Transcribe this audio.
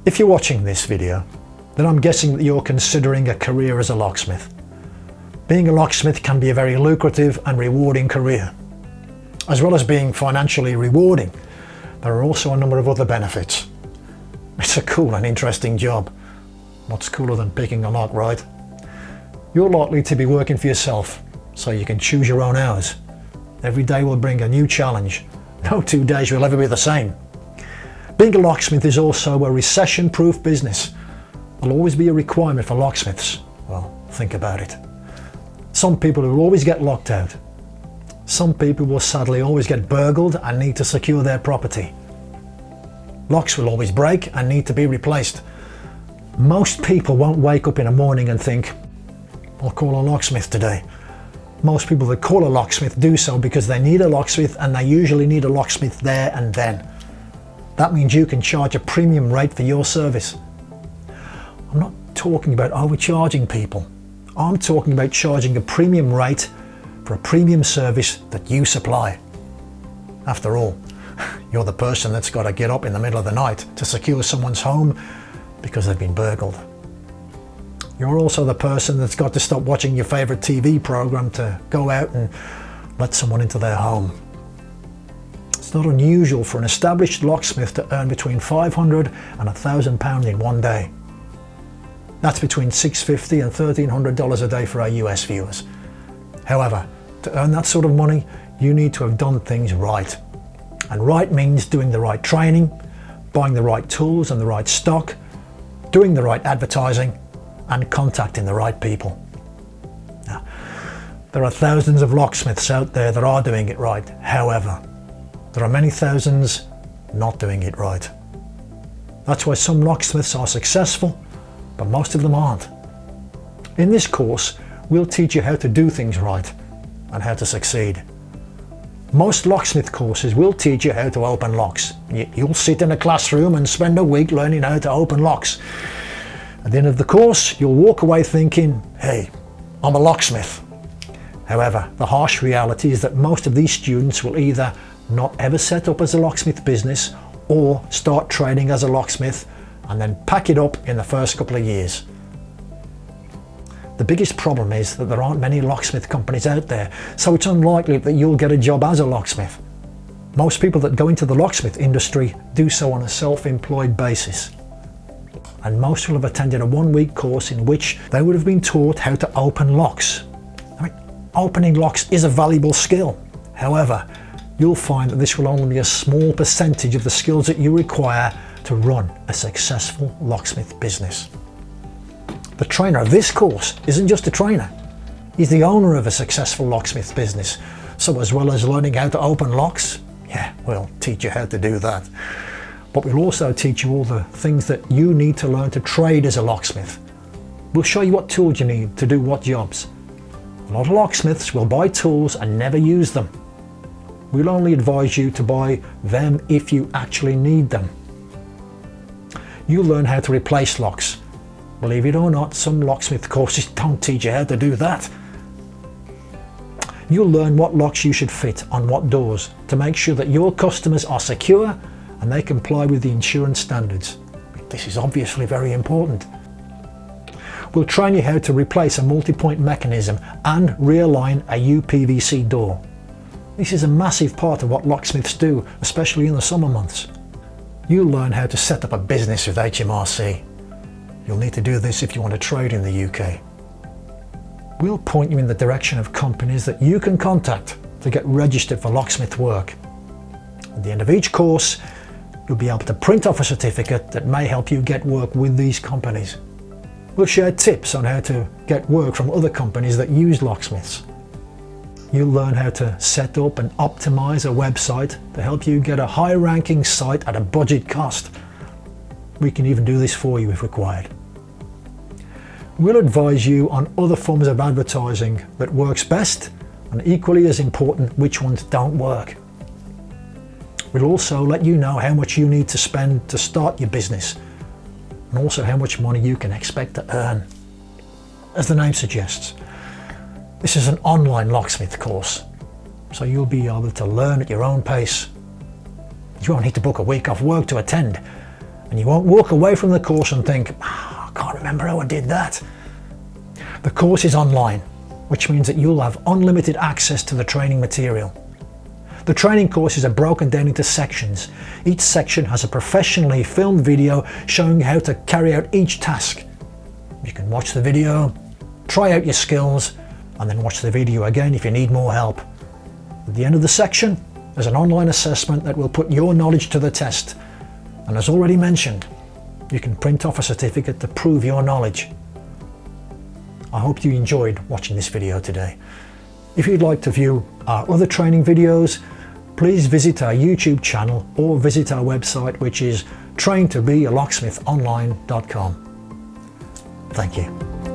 If you're watching this video, then I'm guessing that you're considering a career as a locksmith. Being a locksmith can be a very lucrative and rewarding career. As well as being financially rewarding, there are also a number of other benefits. It's a cool and interesting job. What's cooler than picking a lock, right? You're likely to be working for yourself, so you can choose your own hours. Every day will bring a new challenge. No 2 days will ever be the same. Being a locksmith is also a recession-proof business. There'll always be a requirement for locksmiths. Well, think about it. Some people will always get locked out. Some people will sadly always get burgled and need to secure their property. Locks will always break and need to be replaced. Most people won't wake up in the morning and think, I'll call a locksmith today. Most people that call a locksmith do so because they need a locksmith, and they usually need a locksmith there and then. That means you can charge a premium rate for your service. I'm not talking about overcharging people. I'm talking about charging a premium rate for a premium service that you supply. After all, you're the person that's got to get up in the middle of the night to secure someone's home because they've been burgled. You're also the person that's got to stop watching your favourite TV programme to go out and let someone into their home. It's not unusual for an established locksmith to earn between £500 and £1,000 in one day. That's between $650 and $1,300 a day for our US viewers. However, to earn that sort of money, you need to have done things right. And right means doing the right training, buying the right tools and the right stock, doing the right advertising, and contacting the right people. Now, there are thousands of locksmiths out there that are doing it right. However, there are many thousands not doing it right. That's why some locksmiths are successful, but most of them aren't. In this course, we'll teach you how to do things right and how to succeed. Most locksmith courses will teach you how to open locks. You'll sit in a classroom and spend a week learning how to open locks. At the end of the course, you'll walk away thinking, hey, I'm a locksmith. However, the harsh reality is that most of these students will either not ever set up as a locksmith business or start training as a locksmith and then pack it up in the first couple of years. The biggest problem is that there aren't many locksmith companies out there, so it's unlikely that you'll get a job as a locksmith. Most people that go into the locksmith industry do so on a self-employed basis. And most will have attended a 1-week course in which they would have been taught how to open locks. I mean, opening locks is a valuable skill. However, you'll find that this will only be a small percentage of the skills that you require to run a successful locksmith business. The trainer of this course isn't just a trainer. He's the owner of a successful locksmith business. So as well as learning how to open locks, we'll teach you how to do that. But we'll also teach you all the things that you need to learn to trade as a locksmith. We'll show you what tools you need to do what jobs. A lot of locksmiths will buy tools and never use them. We'll only advise you to buy them if you actually need them. You'll learn how to replace locks. Believe it or not, some locksmith courses don't teach you how to do that. You'll learn what locks you should fit on what doors to make sure that your customers are secure and they comply with the insurance standards. This is obviously very important. We'll train you how to replace a multi-point mechanism and realign a uPVC door. This is a massive part of what locksmiths do, especially in the summer months. You'll learn how to set up a business with HMRC. You'll need to do this if you want to trade in the UK. We'll point you in the direction of companies that you can contact to get registered for locksmith work. At the end of each course, you'll be able to print off a certificate that may help you get work with these companies. We'll share tips on how to get work from other companies that use locksmiths. You'll learn how to set up and optimize a website to help you get a high-ranking site at a budget cost. We can even do this for you if required. We'll advise you on other forms of advertising that works best, and equally as important, which ones don't work. We'll also let you know how much you need to spend to start your business, and also how much money you can expect to earn. As the name suggests, this is an online locksmith course, so you'll be able to learn at your own pace. You won't need to book a week off work to attend, And you won't walk away from the course and think, I can't remember how I did that. The course is online, which means that you'll have unlimited access to the training material. The training courses are broken down into sections. Each section has a professionally filmed video showing how to carry out each task. You can watch the video, try out your skills, and then watch the video again if you need more help. At the end of the section, there's an online assessment that will put your knowledge to the test. And as already mentioned, you can print off a certificate to prove your knowledge. I hope you enjoyed watching this video today. If you'd like to view our other training videos, please visit our YouTube channel or visit our website, which is traintobealocksmithonline.com. Thank you.